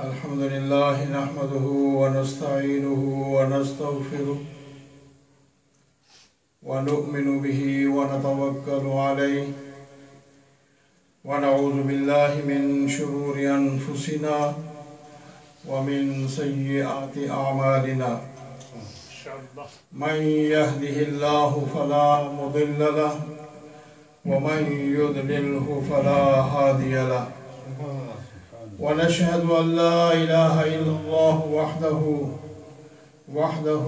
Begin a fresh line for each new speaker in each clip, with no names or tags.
الحمد لله نحمده ونستعينه ونستغفره ونؤمن به ونتوكل عليه ونعوذ بالله من شرور أنفسنا ومن سيئات أعمالنا من يهده الله فلا مضل له ومن يضلله فلا هادي له ونشهد أن لا إله إلا الله وحده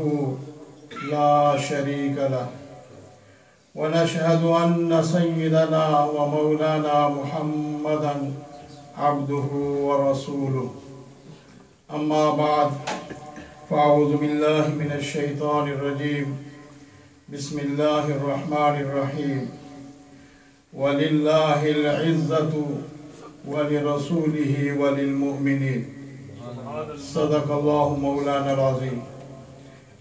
لا شريك له ونشهد أن سيدنا ومولانا محمدا عبده ورسوله أما بعد فأعوذ بالله من الشيطان الرجيم بسم الله الرحمن الرحيم ولله العزة ولرسوله وللمؤمنين صدق الله مولانا العظيم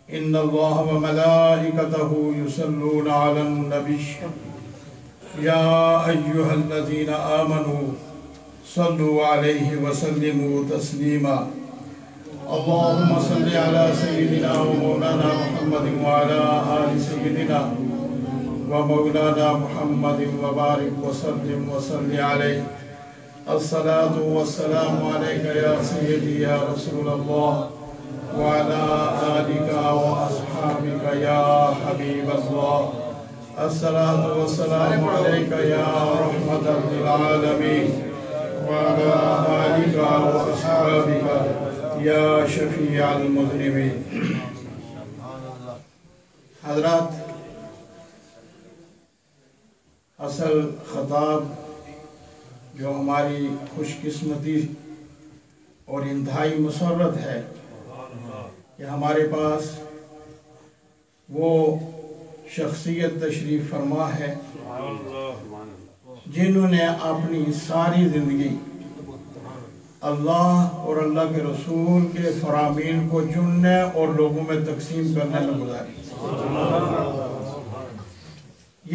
إن الله وملائكته يصلون على النبي يا أيها الذين آمنوا صلوا عليه وسلموا تسليما اللهم صل على سيدنا ومولانا محمد وعلى آل سيدنا ومولانا محمد وبارك وسلم وصل عليه الصلاة والسلام عليك يا سيدي يا رسول الله وعلى آلك وأصحابك يا حبيب الله الصلاة والسلام عليك يا رحمة للعالمين وعلى آلك وأصحابك يا شفيع المذنبين حضرات اصل خطاب جو ہماری خوش قسمتی اور انتہائی مسرت ہے کہ ہمارے پاس وہ شخصیت تشریف فرما ہے جنہوں نے اپنی ساری زندگی اللہ اور اللہ کے رسول کے فرامین کو چننے اور لوگوں میں تقسیم کرنے میں گزاری.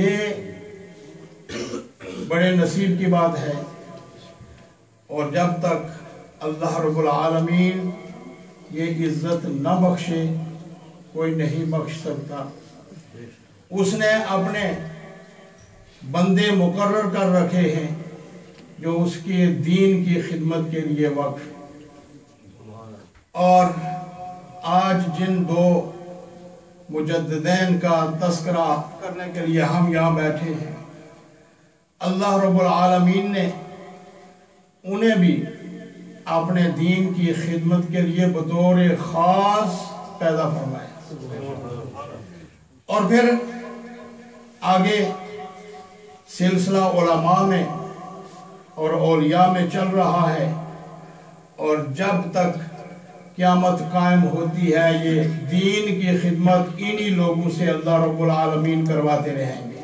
یہ بڑے نصیب کی بات ہے اور جب تک اللہ رب العالمین یہ عزت نہ بخشے کوئی نہیں بخش سکتا. اس نے اپنے بندے مقرر کر رکھے ہیں جو اس کے دین کی خدمت کے لیے وقف. اور آج جن دو مجددین کا تذکرہ کرنے کے لیے ہم یہاں بیٹھے ہیں اللہ رب العالمین نے انہیں بھی اپنے دین کی خدمت کے لیے بطور خاص پیدا فرمایا اور پھر آگے سلسلہ علماء میں اور اولیاء میں چل رہا ہے اور جب تک قیامت قائم ہوتی ہے یہ دین کی خدمت انہی لوگوں سے اللہ رب العالمین کرواتے رہیں گے.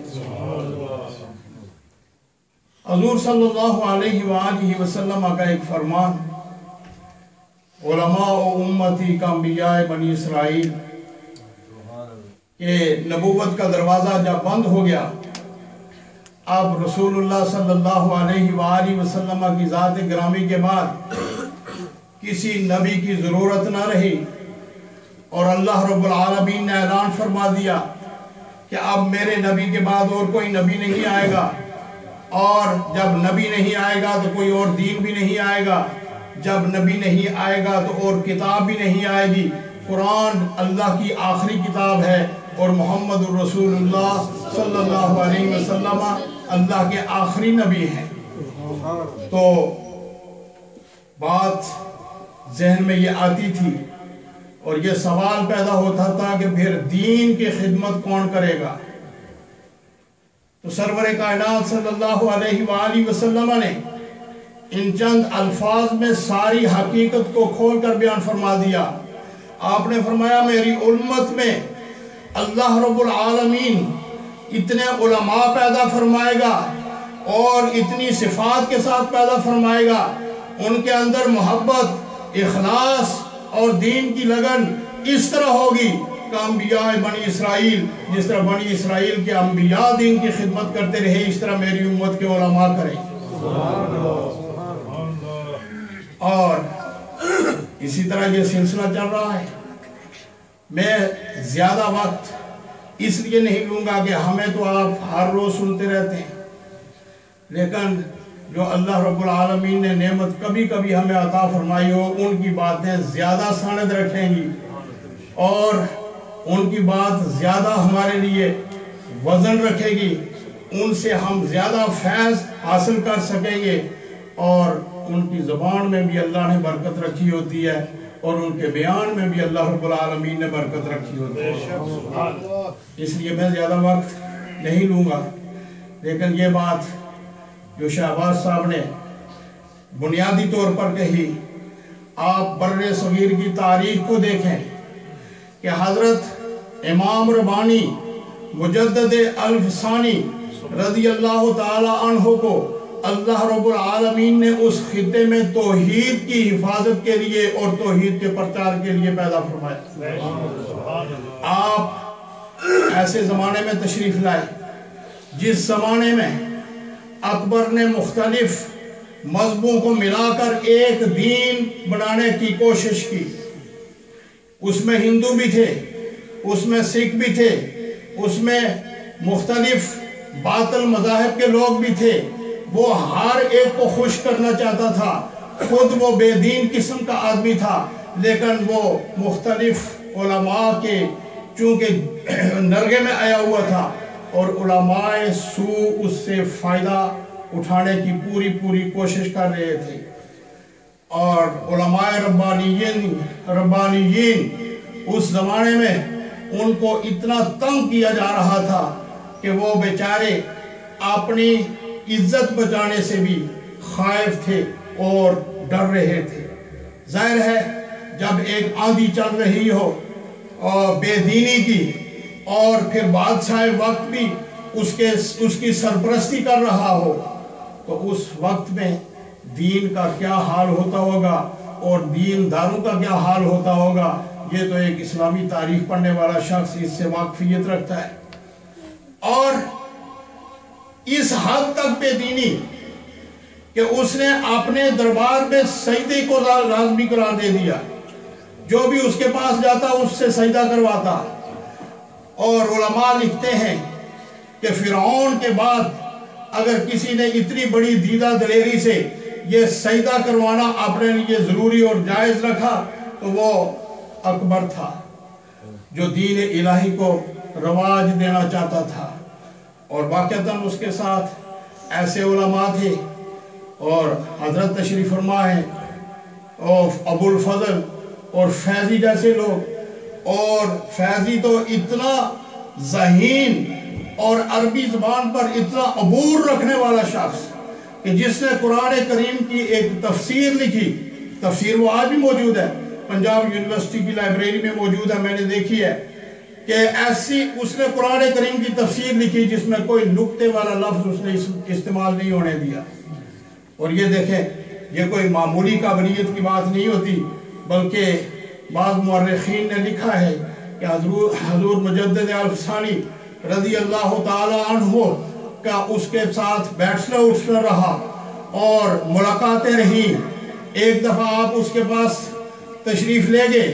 حضور صلی اللہ علیہ وآلہ وسلم کا ایک فرمان علماء و امتی کا انبیاء بنی اسرائیل کہ نبوت کا دروازہ جب بند ہو گیا اب رسول اللہ صلی اللہ علیہ وآلہ وسلم کی ذات گرامی کے بعد کسی نبی کی ضرورت نہ رہی اور اللہ رب العالمین نے اعلان فرما دیا کہ اب میرے نبی کے بعد اور کوئی نبی نہیں آئے گا اور جب نبی نہیں آئے گا تو کوئی اور دین بھی نہیں آئے گا. جب نبی نہیں آئے گا تو اور کتاب بھی نہیں آئے گی. قرآن اللہ کی آخری کتاب ہے اور محمد الرسول اللہ صلی اللہ علیہ وسلم اللہ کے آخری نبی ہیں. تو بات ذہن میں یہ آتی تھی اور یہ سوال پیدا ہوتا تھا کہ پھر دین کی خدمت کون کرے گا. تو سرور کائنات صلی اللہ علیہ وآلہ وسلم نے ان چند الفاظ میں ساری حقیقت کو کھول کر بیان فرما دیا. آپ نے فرمایا میری امت میں اللہ رب العالمین اتنے علماء پیدا فرمائے گا اور اتنی صفات کے ساتھ پیدا فرمائے گا ان کے اندر محبت اخلاص اور دین کی لگن اس طرح ہوگی کہ انبیاء بنی اسرائیل جس طرح بنی اسرائیل کے انبیاء دین کی خدمت کرتے رہے اس طرح میری امت کے علماء کریں. اور اسی طرح یہ سلسلہ چل رہا ہے. میں زیادہ وقت اس لیے نہیں لوں گا کہ ہمیں تو آپ ہر روز سنتے رہتے ہیں، لیکن جو اللہ رب العالمین نے نعمت کبھی کبھی ہمیں عطا فرمائی ہو، ان کی باتیں زیادہ سند رکھیں گی اور ان کی بات زیادہ ہمارے لیے وزن رکھے گی، ان سے ہم زیادہ فیض حاصل کر سکیں گے، اور ان کی زبان میں بھی اللہ نے برکت رکھی ہوتی ہے اور ان کے بیان میں بھی اللہ رب العالمین نے برکت رکھی ہوتی ہے. اس لیے میں زیادہ وقت نہیں لوں گا، لیکن یہ بات جو شہباز صاحب نے بنیادی طور پر کہی، آپ بر صغیر کی تاریخ کو دیکھیں کہ حضرت امام ربانی مجدد الفسانی رضی اللہ تعالی عنہ کو اللہ رب العالمین نے اس خطے میں توحید کی حفاظت کے لیے اور توحید کے پرچار کے لیے پیدا فرمایا. آپ ایسے زمانے میں تشریف لائے جس زمانے میں اکبر نے مختلف مذہبوں کو ملا کر ایک دین بنانے کی کوشش کی. اس میں ہندو بھی تھے، اس میں سکھ بھی تھے، اس میں مختلف باطل مذاہب کے لوگ بھی تھے. وہ ہر ایک کو خوش کرنا چاہتا تھا. خود وہ بے دین قسم کا آدمی تھا، لیکن وہ مختلف علماء کے چونکہ نرگے میں آیا ہوا تھا، اور علماء سو اس سے فائدہ اٹھانے کی پوری کوشش کر رہے تھے. اور علماء ربانیین اس زمانے میں ان کو اتنا تنگ کیا جا رہا تھا کہ وہ بیچارے اپنی عزت بچانے سے بھی خائف تھے اور ڈر رہے تھے. ظاہر ہے جب ایک آندھی چل رہی ہو اور بے دینی کی، اور پھر بادشاہ وقت بھی اس کی سرپرستی کر رہا ہو، تو اس وقت میں دین کا کیا حال ہوتا ہوگا اور دین داروں کا کیا حال ہوتا ہوگا، یہ تو ایک اسلامی تاریخ پڑھنے والا شخص اس سے واقفیت رکھتا ہے. اور اس حد تک بے دینی کہ اس نے اپنے دربار میں سجدے کو لازمی قرار دے دیا. جو بھی اس کے پاس جاتا اس سے سجدہ کرواتا. اور علماء لکھتے ہیں کہ فرعون کے بعد اگر کسی نے اتنی بڑی دیدہ دلیری سے یہ سجدہ کروانا اپنے لیے ضروری اور جائز رکھا تو وہ اکبر تھا، جو دین الہی کو رواج دینا چاہتا تھا. اور واقعتاً اس کے ساتھ ایسے علماء تھے، اور حضرت تشریف فرما ہے اور ابو الفضل اور فیضی جیسے لوگ. اور فیضی تو اتنا ذہین اور عربی زبان پر اتنا عبور رکھنے والا شخص کہ جس نے قرآن کریم کی ایک تفسیر لکھی. تفسیر وہ آج بھی موجود ہے، پنجاب یونیورسٹی کی لائبریری میں موجود ہے، میں نے دیکھی ہے کہ ایسی اس نے قرآن کریم کی تفسیر لکھی جس میں کوئی نقطے والا لفظ اس نے استعمال نہیں ہونے دیا. اور یہ دیکھیں، یہ کوئی معمولی قابلیت کی بات نہیں ہوتی، بلکہ بعض مورخین نے لکھا ہے کہ حضور مجدد الفسانی رضی اللہ تعالی عنہ کا اس کے ساتھ بیٹھنا اٹھنا رہا اور ملاقاتیں رہیں. ایک دفعہ آپ اس کے پاس تشریف لے گئے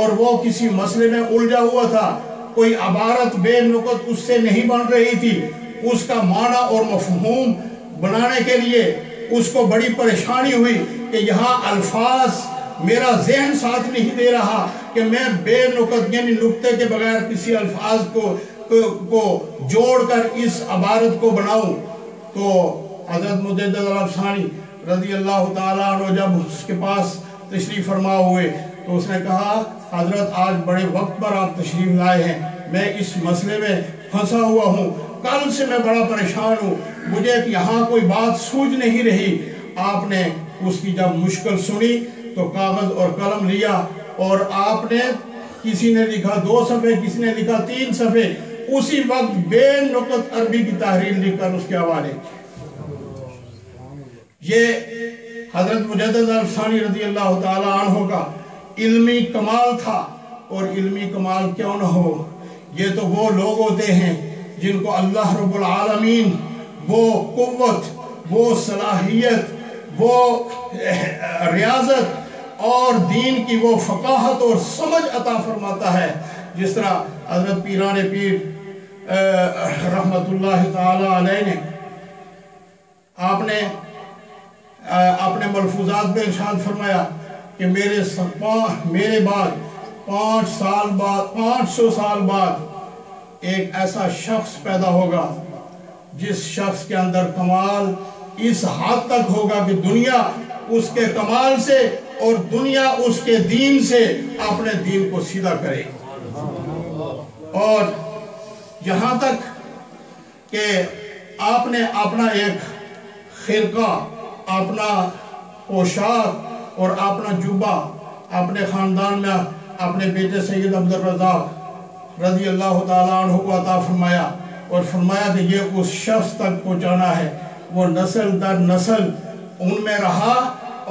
اور وہ کسی مسئلے میں الجھا ہوا تھا، کوئی عبارت بے نقط اس سے نہیں بن رہی تھی. اس کا معنی اور مفہوم بنانے کے لیے اس کو بڑی پریشانی ہوئی کہ یہاں الفاظ میرا ذہن ساتھ نہیں دے رہا کہ میں بے نقط یعنی نقطے کے بغیر کسی الفاظ کو جوڑ کر اس عبارت کو بناؤں. تو حضرت مجدد الفسانی رضی اللہ تعالیٰ عنہ جب اس کے پاس تشریف فرما ہوئے تو اس نے کہا، حضرت آج بڑے وقت پر آپ تشریف لائے ہیں، میں اس مسئلے میں پھنسا ہوا ہوں، کل سے میں بڑا پریشان ہوں، مجھے یہاں کوئی بات سوجھ نہیں رہی. آپ نے اس کی جب مشکل سنی تو کاغذ اور قلم لیا اور آپ نے، کسی نے لکھا 2 صفحے، کسی نے لکھا 3 صفحے، اسی وقت بے نقط عربی کی تحریر لکھ کر اس کے حوالے. یہ حضرت مجدد الفسانی رضی اللہ تعالی عنہ کا علمی کمال تھا. اور علمی کمال کیوں نہ ہو، یہ تو وہ لوگ ہوتے ہیں جن کو اللہ رب العالمین وہ قوت، وہ صلاحیت، وہ ریاضت اور دین کی وہ فقاہت اور سمجھ عطا فرماتا ہے، جس طرح حضرت پیران پیر رحمت اللہ تعالی علیہ نے آپ نے اپنے ملفوظات میں ارشاد فرمایا کہ میرے بعد 500 سال بعد ایک ایسا شخص پیدا ہوگا جس شخص کے اندر کمال اس حد تک ہوگا کہ دنیا اس کے کمال سے اور دنیا اس کے دین سے اپنے دین کو سیدھا کرے، اور یہاں تک کہ آپ نے اپنا ایک خرقہ، اپنا پوشاک اور اپنا جوبہ اپنے خاندان میں اپنے بیٹے سید عبد الرزاق رضی اللہ تعالیٰ عنہ کو عطا فرمایا، اور فرمایا کہ یہ اس شخص تک پہنچانا ہے۔ وہ نسل در نسل ان میں رہا،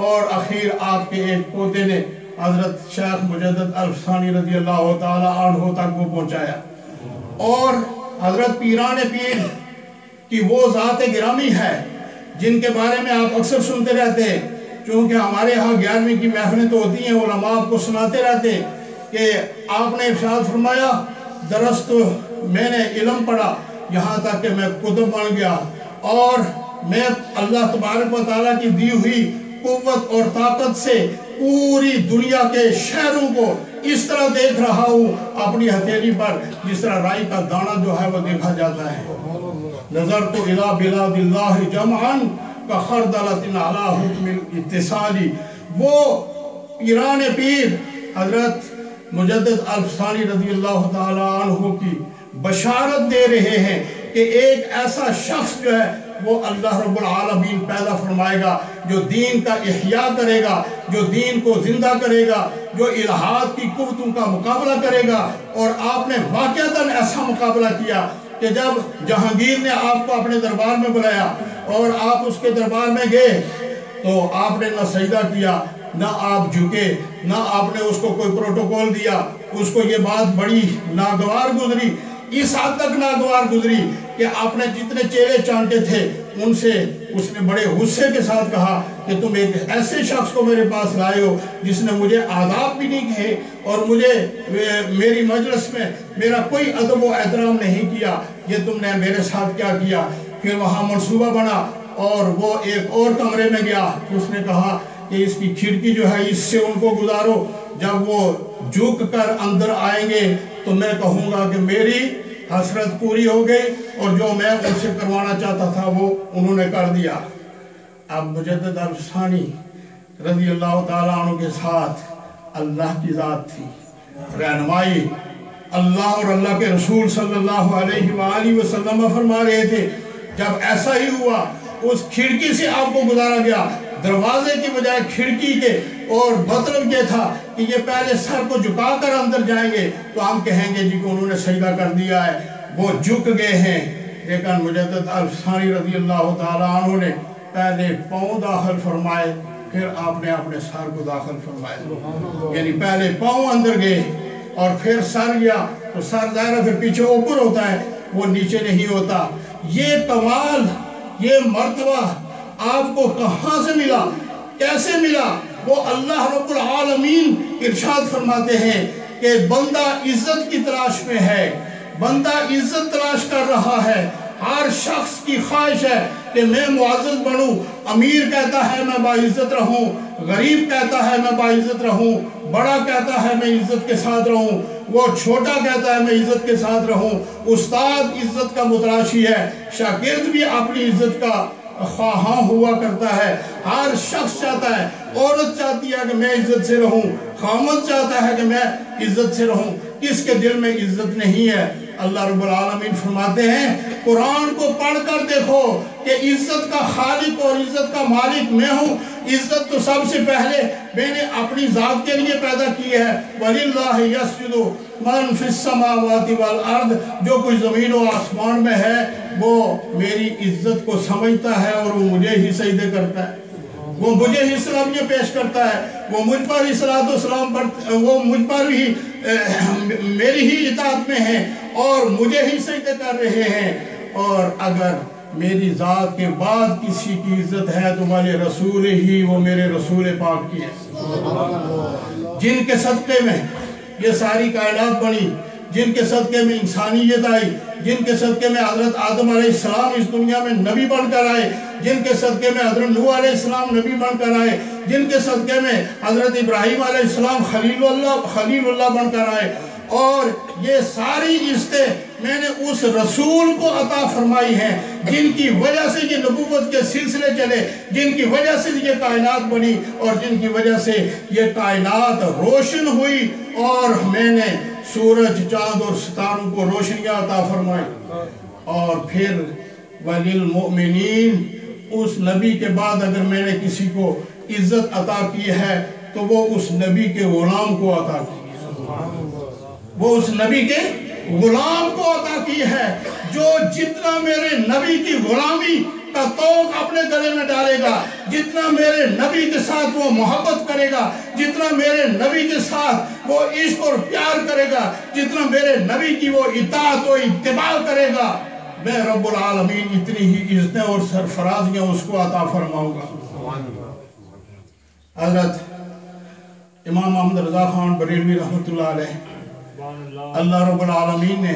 اور اخیر آپ کے ایک پوتے نے حضرت شیخ مجدد الفسانی رضی اللہ تعالیٰ عنہ تک وہ پہنچایا۔ اور حضرت پیران پیر کی وہ ذات گرامی ہے جن کے بارے میں آپ اکثر سنتے رہتے ہیں، چونکہ ہمارے ہاں 11ویں کی محفلیں تو ہوتی ہیں، علماء آپ کو سناتے رہتے ہیں کہ آپ نے ارشاد فرمایا درست میں نے علم پڑھا یہاں تک کہ میں کتب بن گیا، اور میں اللہ تبارک و تعالیٰ کی دی ہوئی قوت اور طاقت سے پوری دنیا کے شہروں کو اس طرح دیکھ رہا ہوں اپنی ہتھیلی پر جس طرح رائی کا دانہ جو ہے وہ دیکھا جاتا ہے۔ نظرت الی بلاد اللہ جمعا کخردلۃ علی حکم الاتصالی۔ وہ پیران پیر حضرت مجدد الفسانی رضی اللہ تعالیٰ عنہ کی بشارت دے رہے ہیں کہ ایک ایسا شخص جو ہے وہ اللہ رب العالمین پیدا فرمائے گا جو دین کا احیاء کرے گا، جو دین کو زندہ کرے گا، جو الہات کی قوتوں کا مقابلہ کرے گا۔ اور آپ نے واقعتاً ایسا مقابلہ کیا کہ جب جہانگیر نے آپ کو اپنے دربار میں بلایا اور آپ اس کے دربار میں گئے تو آپ نے نہ سجدہ کیا، نہ آپ جھکے، نہ آپ نے اس کو کوئی پروٹوکول دیا۔ اس کو یہ بات بڑی ناگوار گزری، اس حد تک ناگوار گزری کہ آپ نے جتنے چہرے چانٹے تھے ان سے اس نے بڑے غصے کے ساتھ کہا کہ تم ایک ایسے شخص کو میرے پاس لائے ہو جس نے مجھے آداب بھی نہیں کہے اور مجھے میری مجلس میں میرا کوئی ادب و احترام نہیں کیا، یہ تم نے میرے ساتھ کیا کیا۔ پھر وہاں منصوبہ بنا اور وہ ایک اور کمرے میں گیا، اس نے کہا کہ اس کی کھڑکی جو ہے اس سے ان کو گزارو، جب وہ جھک کر اندر آئیں گے تو میں کہوں گا کہ میری حسرت پوری ہو گئی اور جو میں ان سے کروانا چاہتا تھا وہ انہوں نے کر دیا۔ اب مجدد الفسانی رضی اللہ تعالیٰ عنہ کے ساتھ اللہ کی ذات تھی، رہنمائی اللہ اور اللہ کے رسول صلی اللہ علیہ وآلہ وسلم فرما رہے تھے۔ جب ایسا ہی ہوا اس کھڑکی سے آپ کو گزارا گیا، دروازے کی بجائے کھڑکی کے، اور مطلب یہ تھا کہ یہ پہلے سر کو جھکا کر اندر جائیں گے تو ہم کہیں گے جی کہ انہوں نے سجدہ کر دیا ہے، وہ جھک گئے ہیں۔ لیکن مجدد الفسانی رضی اللہ تعالیٰ عنہ نے پہلے پاؤں داخل فرمائے، پھر آپ نے اپنے سر کو داخل فرمائے، یعنی پہلے پاؤں اندر گئے اور پھر سر گیا، تو سر ظاہر پھر پیچھے اوپر ہوتا ہے، وہ نیچے نہیں ہوتا۔ یہ کمال، یہ مرتبہ آپ کو کہاں سے ملا، کیسے ملا؟ وہ اللہ رب العالمین ارشاد فرماتے ہیں کہ بندہ عزت کی تلاش میں ہے، بندہ عزت تلاش کر رہا ہے۔ ہر شخص کی خواہش ہے کہ میں معزز بنوں، امیر کہتا ہے میں باعزت رہوں، غریب کہتا ہے میں باعزت رہوں، بڑا کہتا ہے میں عزت کے ساتھ رہوں، وہ چھوٹا کہتا ہے میں عزت کے ساتھ رہوں۔ استاد عزت کا متلاشی ہے، شاگرد بھی اپنی عزت کا خواہاں ہوا کرتا ہے۔ ہر شخص چاہتا ہے، عورت چاہتی ہے کہ میں عزت سے رہوں، خامد چاہتا ہے کہ میں عزت سے رہوں۔ کس کے دل میں عزت نہیں ہے؟ اللہ رب العالمین فرماتے ہیں قرآن کو پڑھ کر دیکھو کہ عزت کا خالق اور عزت کا مالک میں ہوں۔ عزت تو سب سے پہلے میں نے اپنی ذات کے لیے پیدا کی ہے۔ وَلِلَّهِ يَسْجُدُ مَنْ فِي السَّمَاوَاتِ وَالْأَرْضِ، جو کوئی زمین و آسمان میں ہے وہ میری عزت کو سمجھتا ہے اور وہ مجھے ہی سجدے کرتا ہے، وہ مجھے ہی سلامیہ پیش کرتا ہے، وہ مجھ پر ہی صلاۃ و سلام پر، وہ مجھ پر ہی میری ہی اطاعت میں ہیں اور مجھے ہی سجدے کر رہے ہیں۔ اور اگر میری ذات کے بعد کسی کی عزت ہے تو والے رسول ہی، وہ میرے رسول پاک کی ہے، جن کے صدقے میں یہ ساری کائنات بنی، جن کے صدقے میں انسانیت آئی، جن کے صدقے میں حضرت آدم علیہ السلام اس دنیا میں نبی بن کر آئے، جن کے صدقے میں حضرت نوح علیہ السلام نبی بن کر آئے، جن کے صدقے میں حضرت ابراہیم علیہ السلام خلیل اللہ بن کر آئے، اور یہ ساری عزتیں میں نے اس رسول کو عطا فرمائی ہیں جن کی وجہ سے یہ نبوت کے سلسلے چلے، جن کی وجہ سے یہ کائنات بنی، اور جن کی وجہ سے یہ کائنات روشن ہوئی، اور میں نے سورج، چاند اور ستاروں کو روشنیاں عطا فرمائی۔ اور پھر وَلِلْمُؤْمِنِينَ، اس نبی کے بعد اگر میں نے کسی کو عزت عطا کی ہے تو وہ اس نبی کے غلام کو عطا کی ہے، وہ اس نبی کے غلام کو عطا کی ہے، جو جتنا میرے نبی کی غلامی کا توق اپنے گلے میں ڈالے گا، جتنا میرے نبی کے ساتھ وہ محبت کرے گا، جتنا میرے نبی کے ساتھ وہ عشق اور پیار کرے گا، جتنا میرے نبی کی وہ اطاعت و اتباع کرے گا، میں رب العالمین اتنی ہی عزتیں اور سرفرازیاں اس کو عطا فرماؤں گا۔ حضرت امام محمد رضا خان بریلوی رحمۃ اللہ علیہ، اللہ رب العالمین نے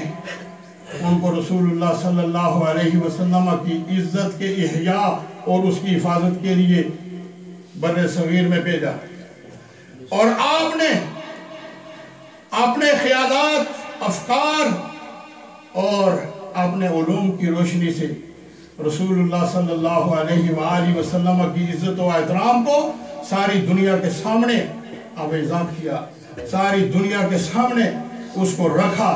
ان کو رسول اللہ صلی اللہ علیہ وسلم کی عزت کے احیاء اور اس کی حفاظت کے لیے بر صغیر میں بھیجا، اور آپ نے اپنے خیالات، افکار اور اپنے علوم کی روشنی سے رسول اللہ صلی اللہ علیہ وآلہ وسلم کی عزت و احترام کو ساری دنیا کے سامنے آویزاں کیا، ساری دنیا کے سامنے اس کو رکھا،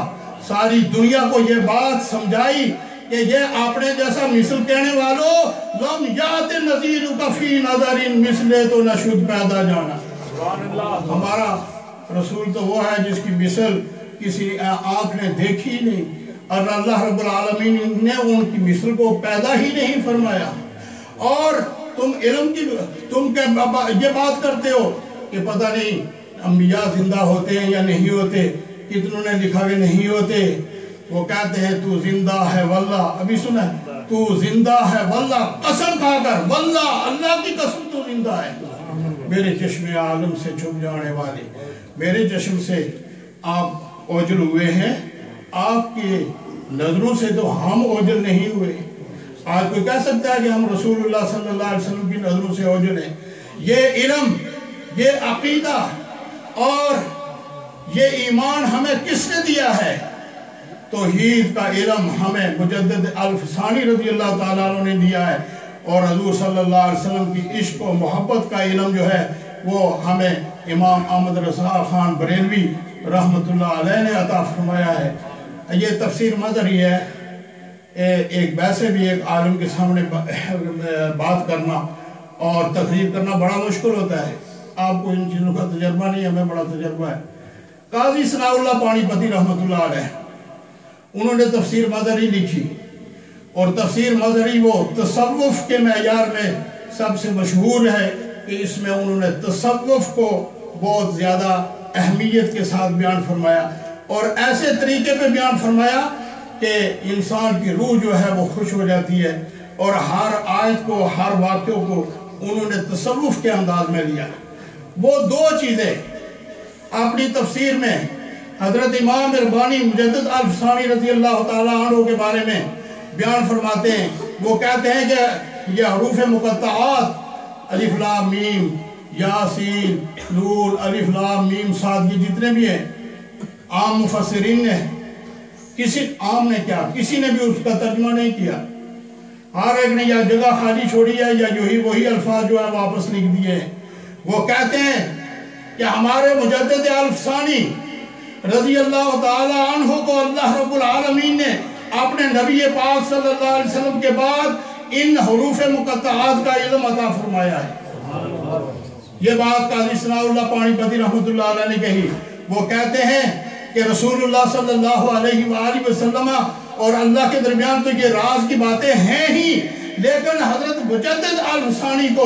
ساری دنیا کو یہ بات سمجھائی کہ یہ اپنے جیسا مثل کہنے والوں، لم یات نظیر کا فی نظر مثلے تو نشد پیدا جانا۔ ہمارا رسول تو وہ ہے جس کی مثل کسی آنکھ نے دیکھی نہیں، اور اللہ رب العالمین نے ان کی مثل کو پیدا ہی نہیں فرمایا۔ اور تم علم کی یہ بات کرتے ہو کہ پتہ نہیں انبیاء زندہ ہوتے ہیں یا نہیں ہوتے، کتنوں نے لکھا کہ نہیں ہوتے، وہ کہتے ہیں تو زندہ ہے واللہ، ابھی سنا ہے، تو زندہ ہے واللہ، قسم کھا کر، واللہ اللہ کی قسم تو زندہ ہے۔ میرے چشم عالم سے چھپ جانے والے، میرے چشم سے آپ اوجل ہوئے ہیں، آپ کی نظروں سے تو ہم اوجل نہیں ہوئے۔ آج کوئی کہہ سکتا ہے کہ ہم رسول اللہ صلی اللہ علیہ وسلم کی نظروں سے اوجل ہیں؟ یہ علم، یہ عقیدہ اور یہ ایمان ہمیں کس نے دیا ہے؟ توحید کا علم ہمیں مجدد الفسانی رضی اللہ تعالیٰ عنہ نے دیا ہے، اور حضور صلی اللہ علیہ وسلم کی عشق و محبت کا علم جو ہے وہ ہمیں امام احمد رضا خان بریلوی رحمۃ اللہ علیہ نے عطا فرمایا ہے۔ یہ تفسیر مظہری ہے، ایک ویسے بھی ایک عالم کے سامنے بات کرنا اور تقریر کرنا بڑا مشکل ہوتا ہے، آپ کو ان چیزوں کا تجربہ نہیں، ہمیں بڑا تجربہ ہے۔ قاضی ثناء اللہ پانی پتی رحمۃ اللہ علیہ، انہوں نے تفسیر مظہری لکھی، اور تفسیر مظہری وہ تصوف کے معیار میں سب سے مشہور ہے کہ اس میں انہوں نے تصوف کو بہت زیادہ اہمیت کے ساتھ بیان فرمایا، اور ایسے طریقے پہ بیان فرمایا کہ انسان کی روح جو ہے وہ خوش ہو جاتی ہے، اور ہر آیت کو، ہر واقعے کو انہوں نے تصوف کے انداز میں لیا۔ وہ دو چیزیں اپنی تفسیر میں حضرت امام اربانی مجدد الفسانی رضی اللہ تعالیٰ عنہ کے بارے میں بیان فرماتے ہیں۔ وہ کہتے ہیں کہ یہ حروف مقطعات الف لام میم، یاسین، نور، الف لام میم صاد، یہ جتنے بھی ہیں عام مفسرین نے، عام نے کیا، کسی نے بھی اس کا ترجمہ نہیں کیا، ہر ایک نے یا جگہ خالی چھوڑی ہے یا وہی الفاظ جو ہے واپس لکھ دیے ہیں۔ وہ کہتے ہیں کہ ہمارے مجدد الفسانی رضی اللہ تعالی عنہ کو اللہ رب العالمین نے اپنے نبی پاک صلی اللہ علیہ وسلم کے بعد ان حروف مقطعات کا علم عطا فرمایا ہے۔ یہ بات قاضی ثناء اللہ پانی پتی رحمۃ اللہ علیہ نے کہی۔ وہ کہتے ہیں کہ رسول اللہ صلی اللہ علیہ وآلہ وسلم اور اللہ کے درمیان تو یہ راز کی باتیں ہیں ہی، لیکن حضرت مجدد الفسانی کو